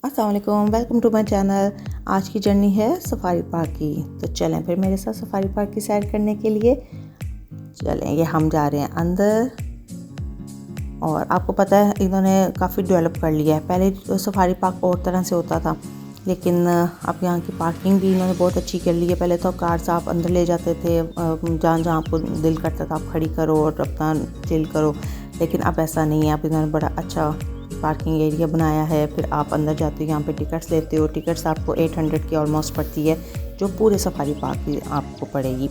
अस्सलाम वालेकुम, welcome to my channel. आज की जर्नी है सफारी पार्क की। तो चलें फिर मेरे साथ सफारी पार्क की सैर करने के लिए। चलें, ये हम जा रहे हैं अंदर। और आपको पता है इन्होंने काफ़ी डेवलप कर लिया है। पहले सफारी पार्क और तरह से होता था, लेकिन अब यहाँ की पार्किंग भी इन्होंने बहुत अच्छी कर ली है। पहले तो कार से आप अंदर ले जाते थे, जहाँ जहाँ आपको दिल करता था आप खड़ी करो और अपना चिल करो, लेकिन अब ऐसा नहीं है। अब इन्होंने बड़ा अच्छा पार्किंग एरिया बनाया है। फिर आप अंदर जाते हो, यहाँ पे टिकट्स लेते हो। टिकट्स आपको 800 की ऑलमोस्ट पड़ती है, जो पूरे सफारी पार्क की आपको पड़ेगी।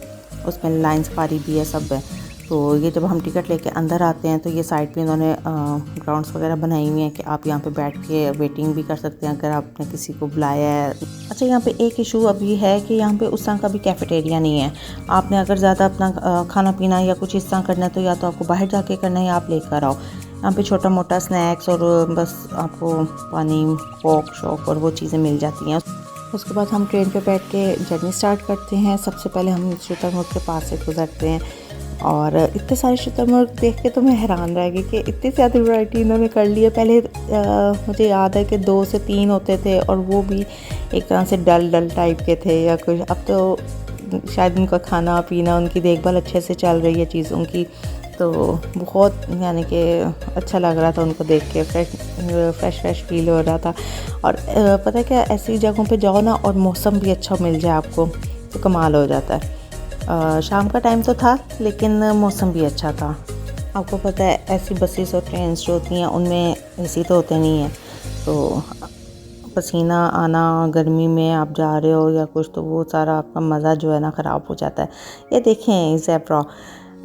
उसमें लाइन सफारी भी है, सब है। तो ये जब हम टिकट लेके अंदर आते हैं तो ये साइड पे इन्होंने ग्राउंड्स वगैरह बनाई हुई हैं कि आप यहाँ पे बैठ के वेटिंग भी कर सकते हैं अगर आपने किसी को बुलाया है। अच्छा, यहाँ पे एक इशू अभी है कि यहाँ पे उस तरह का भी कैफेटेरिया नहीं है। आपने अगर ज़्यादा अपना खाना पीना या कुछ इस तरह करना है तो या तो आपको बाहर जाके करना है या आप लेकर आओ। यहाँ पे छोटा मोटा स्नैक्स और बस आपको पानी, कोक शॉक और वो चीज़ें मिल जाती हैं। उसके बाद हम ट्रेन पे बैठ के जर्नी स्टार्ट करते हैं। सबसे पहले हम शुतुरमुर्ग के पास से गुजरते हैं और इतने सारे शुतुरमुर्ग देख के तो मैं हैरान रह गई कि इतनी ज़्यादा वैरायटी इन्होंने कर ली है। पहले मुझे याद है कि 2 से 3 होते थे और वो भी एक तरह से डल टाइप के थे या कुछ। अब तो शायद उनका खाना पीना, उनकी देखभाल अच्छे से चल रही है चीज़ों की, तो बहुत यानी कि अच्छा लग रहा था उनको देख के। फ्रेश फील हो रहा था। और पता है क्या, ऐसी जगहों पे जाओ ना और मौसम भी अच्छा मिल जाए आपको तो कमाल हो जाता है। शाम का टाइम तो था लेकिन मौसम भी अच्छा था। आपको पता है ऐसी बसेस और ट्रेन जो होती हैं उनमें एसी तो होते नहीं हैं, तो पसीना आना गर्मी में आप जा रहे हो या कुछ, तो वो सारा आपका मज़ा जो है ना ख़राब हो जाता है। ये देखें ज़ेब्रा।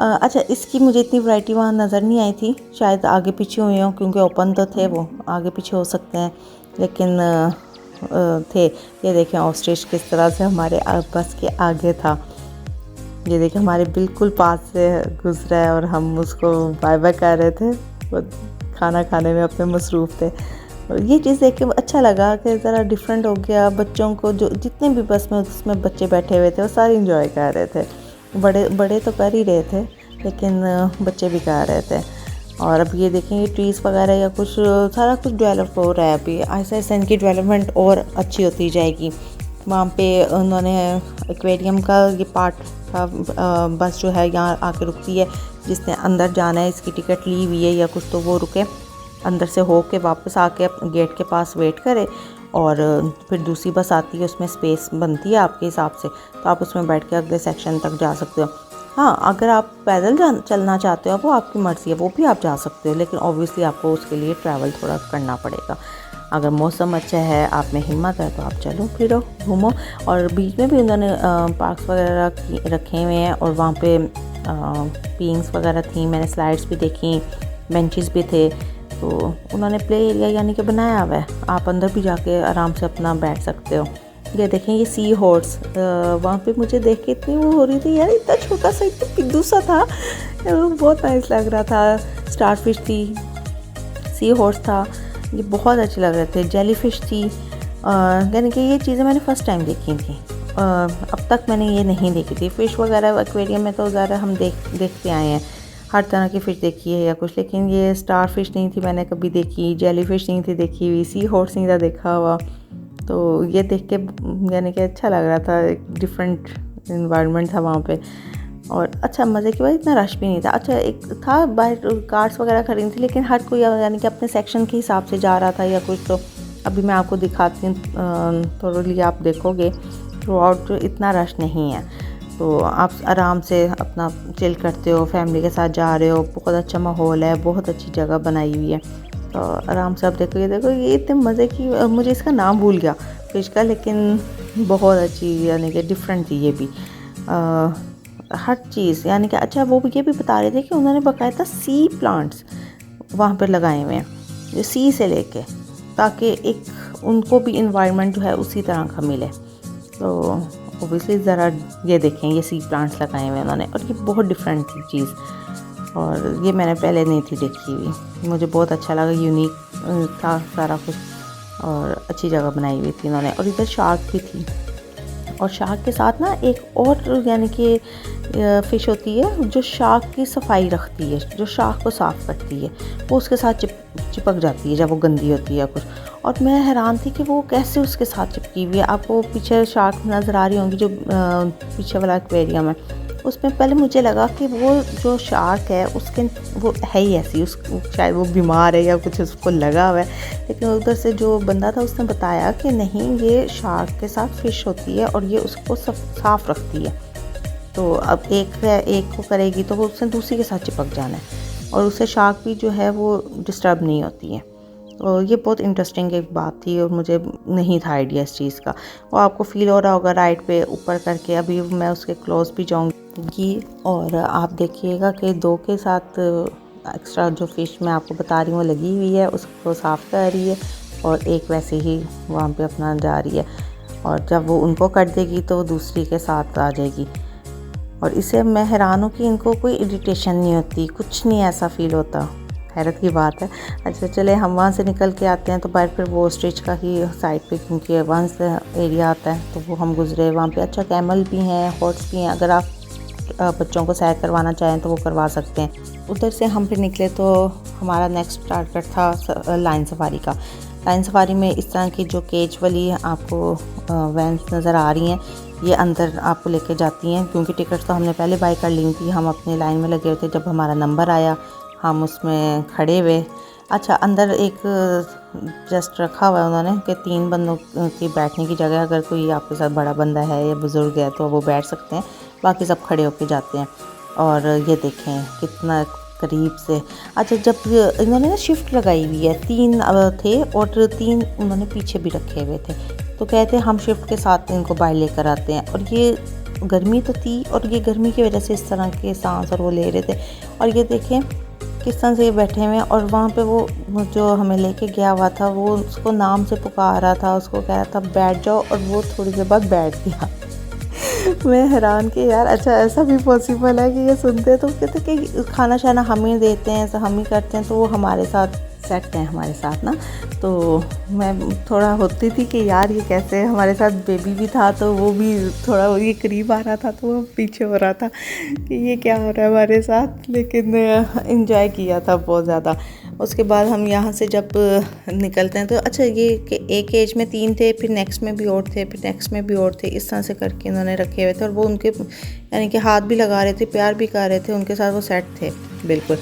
अच्छा, इसकी मुझे इतनी वैरायटी वहाँ नज़र नहीं आई थी। शायद आगे पीछे हुए हों क्योंकि ओपन तो थे, वो आगे पीछे हो सकते हैं, लेकिन थे। ये देखें ऑस्ट्रिच किस तरह से हमारे बस के आगे था। ये देखें हमारे बिल्कुल पास से गुजरा है और हम उसको बाय बाय कर रहे थे। वो खाना खाने में अपने मसरूफ़ थे। और ये चीज़ देख के अच्छा लगा कि ज़रा डिफरेंट हो गया। बच्चों को, जो जितने भी बस में उसमें बच्चे बैठे हुए थे वो सारे इंजॉय कर रहे थे। बड़े बड़े तो कर ही रहे थे, लेकिन बच्चे भी कर रहे थे। और अब ये देखें ये ट्रीज़ वगैरह या कुछ सारा कुछ डेवलप हो रहा है। अभी ऐसा ऐसा इनकी डेवलपमेंट और अच्छी होती जाएगी। वहाँ पे उन्होंने एक्वेरियम का ये पार्ट था। बस जो है यहाँ आके रुकती है, जिसने अंदर जाना है, इसकी टिकट ली हुई है या कुछ, तो वो रुके अंदर से हो के वापस आके गेट के पास वेट करे। और फिर दूसरी बस आती है, उसमें स्पेस बनती है आपके हिसाब से, तो आप उसमें बैठ के अगले सेक्शन तक जा सकते हो। हाँ, अगर आप पैदल चलना चाहते हो वो आपकी मर्ज़ी है, वो भी आप जा सकते हो, लेकिन ऑब्वियसली आपको उसके लिए ट्रैवल थोड़ा करना पड़ेगा। अगर मौसम अच्छा है, आप में हिम्मत है, तो आप चलो फिरो घूमो। और बीच में भी उन्होंने पार्क्स वगैरह रखे हुए हैं और वहाँ पे पिंग्स वगैरह थी। मैंने स्लाइड्स भी देखी, बेंचेस भी थे। तो उन्होंने प्ले एरिया यानी कि बनाया हुआ है, आप अंदर भी जाके आराम से अपना बैठ सकते हो। ये देखें ये सी हॉर्स, वहाँ पे मुझे देख के इतनी वो हो रही थी यार, इतना छोटा सा, इतना पिद्दू सा था, बहुत नाइस लग रहा था। स्टार फिश थी, सी हॉर्स था, ये बहुत अच्छे लग रहे थे। जेली फिश थी, यानी कि ये चीज़ें मैंने फ़र्स्ट टाइम देखी थी। अब तक मैंने ये नहीं देखी थी। फ़िश वगैरह एक्वेरियम में तो ज़्यादा हम देखते आए हैं, हर तरह की फ़िश देखी है या कुछ, लेकिन ये स्टार फिश नहीं थी मैंने कभी देखी, जेली फिश नहीं थी देखी हुई, सी हॉर्स नहीं था देखा हुआ। तो ये देख के यानी कि अच्छा लग रहा था, एक डिफरेंट इन्वायरमेंट था वहाँ पे। और अच्छा, मज़े की बात इतना रश भी नहीं था। अच्छा, एक था बाहर कार्स वगैरह खड़ी थी, लेकिन हर कोई यानी कि अपने सेक्शन के हिसाब से जा रहा था या कुछ। तो अभी मैं आपको दिखाती हूँ, थोड़ी आप देखोगे थ्रू आउट इतना रश नहीं है, तो आप आराम से अपना चिल करते हो, फैमिली के साथ जा रहे हो। बहुत अच्छा माहौल है, बहुत अच्छी जगह बनाई हुई है, तो आराम से आप देखो। ये इतने मज़े की, मुझे इसका नाम भूल गया फिश का, लेकिन बहुत अच्छी यानी कि डिफरेंट थी ये भी। हर चीज़ यानी कि अच्छा, वो ये भी बता रहे थे कि उन्होंने बाकायदा सी प्लांट्स वहाँ पर लगाए हुए हैं, जो सी से लेके, ताकि एक उनको भी इन्वायरमेंट जो है उसी तरह का मिले। तो ओबियसली ज़रा ये देखें, ये सी प्लांट्स लगाए हुए उन्होंने, और ये बहुत डिफरेंट थी चीज़, और ये मैंने पहले नहीं थी देखी हुई। मुझे बहुत अच्छा लगा, यूनिक था सारा कुछ और अच्छी जगह बनाई हुई थी इन्होंने। और इधर शार्क भी थी, और शार्क के साथ ना एक और यानी कि फ़िश होती है जो शार्क की सफाई रखती है, जो शार्क को साफ़ करती है, वो उसके साथ चिपक जाती है जब वो गंदी होती है कुछ। और मैं हैरान थी कि वो कैसे उसके साथ चिपकी हुई है। आपको पीछे शार्क नज़र आ रही होंगी जो पीछे वाला एक्वेरियम है, उसमें पहले मुझे लगा कि वो जो शार्क है उसके वो है ही ऐसी, उस शायद वो बीमार है या कुछ उसको लगा हुआ है। लेकिन उधर से जो बंदा था उसने बताया कि नहीं, ये शार्क के साथ फ़िश होती है और ये उसको साफ़ रखती है। तो अब एक को करेगी तो वो उससे दूसरी के साथ चिपक जाना है और उससे शार्क भी जो है वो डिस्टर्ब नहीं होती है। और ये बहुत इंटरेस्टिंग एक बात थी और मुझे नहीं था आइडिया इस चीज़ का। वो आपको फ़ील हो रहा होगा राइट पे ऊपर करके। अभी मैं उसके क्लोज भी जाऊंगी और आप देखिएगा कि 2 के साथ एक्स्ट्रा जो फ़िश मैं आपको बता रही हूँ वो लगी हुई है, उसको साफ़ कर रही है और एक वैसे ही वहाँ पे अपना जा रही है। और जब वो उनको कर देगी तो वो दूसरी के साथ आ जाएगी। और इससे मैं हैरान हूँ कि इनको कोई इरिटेशन नहीं होती, कुछ नहीं ऐसा फ़ील होता। हैरत की बात है। अच्छा चले हम वहाँ से निकल के आते हैं तो बाहर फिर वो स्ट्रिच का ही साइड पे, क्योंकि वहाँ से एरिया आता है तो वो हम गुजरे वहाँ पे। अच्छा कैमल भी हैं, हॉर्स भी हैं, अगर आप बच्चों को सैर करवाना चाहें तो वो करवा सकते हैं। उधर से हम फिर निकले तो हमारा नेक्स्ट टारगेट था लाइन सफारी का। लाइन सफारी में इस तरह की जो केज वाली आपको वैन्स नज़र आ रही हैं, ये अंदर आपको लेके जाती हैं, क्योंकि टिकट तो हमने पहले बाई कर ली थी। हम अपने लाइन में लगे हुए थे, जब हमारा नंबर आया हम उसमें खड़े हुए। अच्छा अंदर एक जस्ट रखा हुआ है उन्होंने कि 3 बंदों की बैठने की जगह, अगर कोई आपके साथ बड़ा बंदा है या बुज़ुर्ग है तो वो बैठ सकते हैं, बाकी सब खड़े होके जाते हैं। और ये देखें कितना करीब से। अच्छा जब इन्होंने ना शिफ्ट लगाई हुई है, 3 थे और 3 उन्होंने पीछे भी रखे हुए थे, तो कहते हम शिफ्ट के साथ इनको बाहर लेकर आते हैं। और ये गर्मी तो थी और ये गर्मी की वजह से इस तरह के सांस और वो ले रहे थे। और ये देखें किस तरह से ये बैठे हुए हैं। और वहाँ पे वो जो हमें लेके गया हुआ था वो उसको नाम से पुकार रहा था, उसको कह रहा था बैठ जाओ, और वो थोड़ी देर बाद बैठ गया। मैं हैरान कि यार अच्छा ऐसा भी पॉसिबल है कि ये सुनते हैं तो कहते कि खाना शाना हम ही देते हैं, ऐसा हम ही करते हैं, तो वो हमारे साथ सेट हैं हमारे साथ ना। तो मैं थोड़ा होती थी कि यार ये कैसे, हमारे साथ बेबी भी था तो वो भी थोड़ा ये करीब आ रहा था तो वो पीछे हो रहा था कि ये क्या हो रहा है हमारे साथ। लेकिन एंजॉय किया था बहुत ज़्यादा। उसके बाद हम यहाँ से जब निकलते हैं तो अच्छा ये कि एक एज में 3 थे, फिर नेक्स्ट में भी और थे, फिर नेक्स्ट में भी और थे, इस तरह से करके इन्होंने रखे हुए थे। और वो उनके यानी कि हाथ भी लगा रहे थे, प्यार भी कर रहे थे, उनके साथ वो सेट थे बिल्कुल।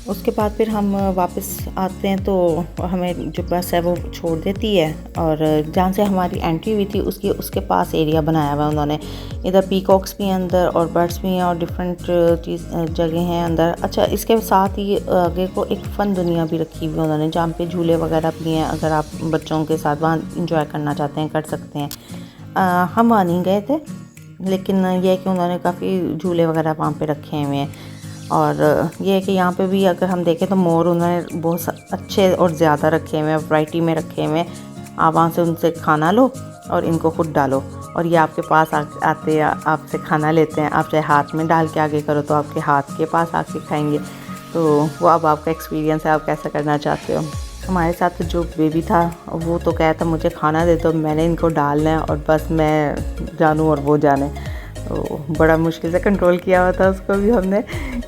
उसके बाद फिर हम वापस आते हैं तो हमें जो बस है वो छोड़ देती है, और जहाँ से हमारी एंट्री हुई थी उसके पास एरिया बनाया हुआ है उन्होंने। इधर पीकॉक्स भी हैं अंदर और बर्ड्स भी हैं और डिफरेंट चीज़ जगह हैं अंदर। अच्छा इसके साथ ही आगे को एक फ़न दुनिया भी रखी हुई है उन्होंने, जहाँ पे झूले वगैरह भी हैं, अगर आप बच्चों के साथ वहाँ इंजॉय करना चाहते हैं कर सकते हैं। हम वहाँ नहीं गए थे, लेकिन ये है कि उन्होंने काफ़ी झूले वगैरह वहाँ पे रखे हुए हैं। और ये है कि यहाँ पे भी अगर हम देखें तो मोर उन्होंने बहुत अच्छे और ज़्यादा रखे हुए हैं, वैरायटी में रखे हुए हैं। आप वहाँ से उनसे खाना लो और इनको खुद डालो और ये आपके पास आते आपसे खाना लेते हैं। आप चाहे हाथ में डाल के आगे करो तो आपके हाथ के पास आके खाएंगे। तो वो अब आपका एक्सपीरियंस है, आप कैसा करना चाहते हो। हमारे साथ जो बेबी था वो तो कहता था मुझे खाना दे दो, मैंने इनको डालना है और बस मैं जानूँ और वो जाने। तो बड़ा मुश्किल से कंट्रोल किया हुआ था उसको भी हमने,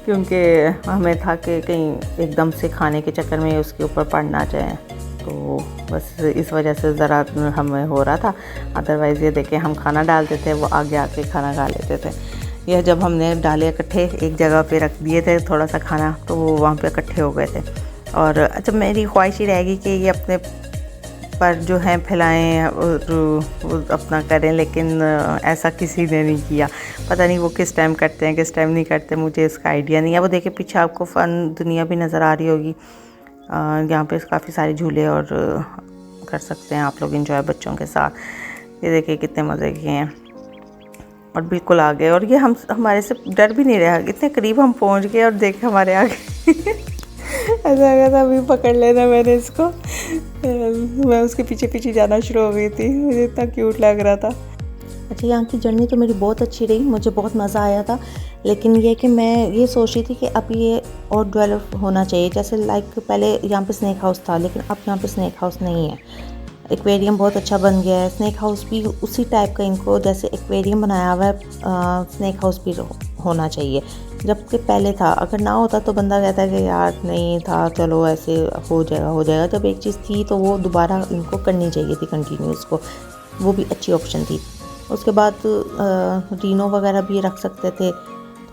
क्योंकि हमें था कि कहीं एकदम से खाने के चक्कर में उसके ऊपर पड़ ना जाए। तो बस इस वजह से ज़रा हमें हो रहा था। अदरवाइज़ ये देखें हम खाना डालते थे वो आगे आके खाना खा लेते थे। यह जब हमने डाले इकट्ठे एक जगह पे रख दिए थे थोड़ा सा खाना, तो वो वहाँ पे इकट्ठे हो गए थे। और अच्छा मेरी ख्वाहिश ही रहेगी कि ये अपने पर जो है फैलाएं और अपना करें, लेकिन ऐसा किसी ने नहीं किया। पता नहीं वो किस टाइम करते हैं किस टाइम नहीं करते, मुझे इसका आइडिया नहीं है। वो देखिए पीछे आपको फ़न दुनिया भी नज़र आ रही होगी। यहाँ पे काफ़ी सारे झूले और कर सकते हैं आप लोग इंजॉय बच्चों के साथ। ये देखिए कितने मज़े के हैं और बिल्कुल आ गए। और ये हमारे से डर भी नहीं रहा, इतने करीब हम पहुँच गए और देखे हमारे आगे ऐसा लगा था अभी पकड़ लेना मैंने इसको। मैं उसके पीछे पीछे जाना शुरू हो गई थी, मुझे इतना क्यूट लग रहा था। अच्छा यहाँ की जर्नी तो मेरी बहुत अच्छी रही, मुझे बहुत मज़ा आया था। लेकिन ये कि मैं ये सोच रही थी कि अब ये और डेवलप होना चाहिए। जैसे लाइक पहले यहाँ पे स्नैक हाउस था, लेकिन अब यहाँ पे स्नैक हाउस नहीं है। एक्वेरियम बहुत अच्छा बन गया है। स्नैक हाउस भी उसी टाइप का इनको जैसे एक्वेरियम बनाया हुआ है स्नैक हाउस भी होना चाहिए। जबकि पहले था, अगर ना होता तो बंदा कहता है कि यार नहीं था, चलो ऐसे हो जाएगा। जब एक चीज़ थी तो वो दोबारा इनको करनी चाहिए थी कंटिन्यू उसको, वो भी अच्छी ऑप्शन थी। उसके बाद रीनो वगैरह भी रख सकते थे।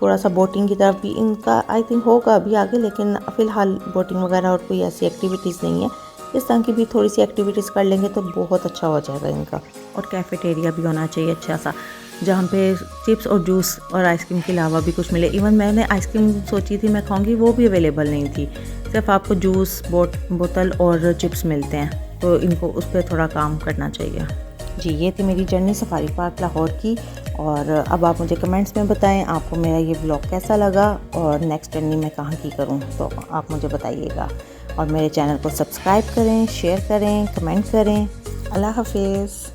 थोड़ा सा बोटिंग की तरफ भी इनका आई थिंक होगा अभी आगे, लेकिन फ़िलहाल बोटिंग वगैरह और कोई ऐसी एक्टिविटीज़ नहीं है। इस तरह की भी थोड़ी सी एक्टिविटीज़ कर लेंगे तो बहुत अच्छा हो जाएगा इनका। और कैफ़ेटेरिया भी होना चाहिए अच्छा सा, जहाँ पे चिप्स और जूस और आइसक्रीम के अलावा भी कुछ मिले। इवन मैंने आइसक्रीम सोची थी मैं खाऊंगी, वो भी अवेलेबल नहीं थी। सिर्फ आपको जूस बोतल और चिप्स मिलते हैं, तो इनको उस पर थोड़ा काम करना चाहिए। जी, ये थी मेरी जर्नी सफारी पार्क लाहौर की। और अब आप मुझे कमेंट्स में बताएं आपको मेरा ये ब्लॉग कैसा लगा और नेक्स्ट जर्नी मैं कहाँ की करूँ, तो आप मुझे बताइएगा। और मेरे चैनल को सब्सक्राइब करें, शेयर करें, कमेंट करें। अल्लाह हाफिज़।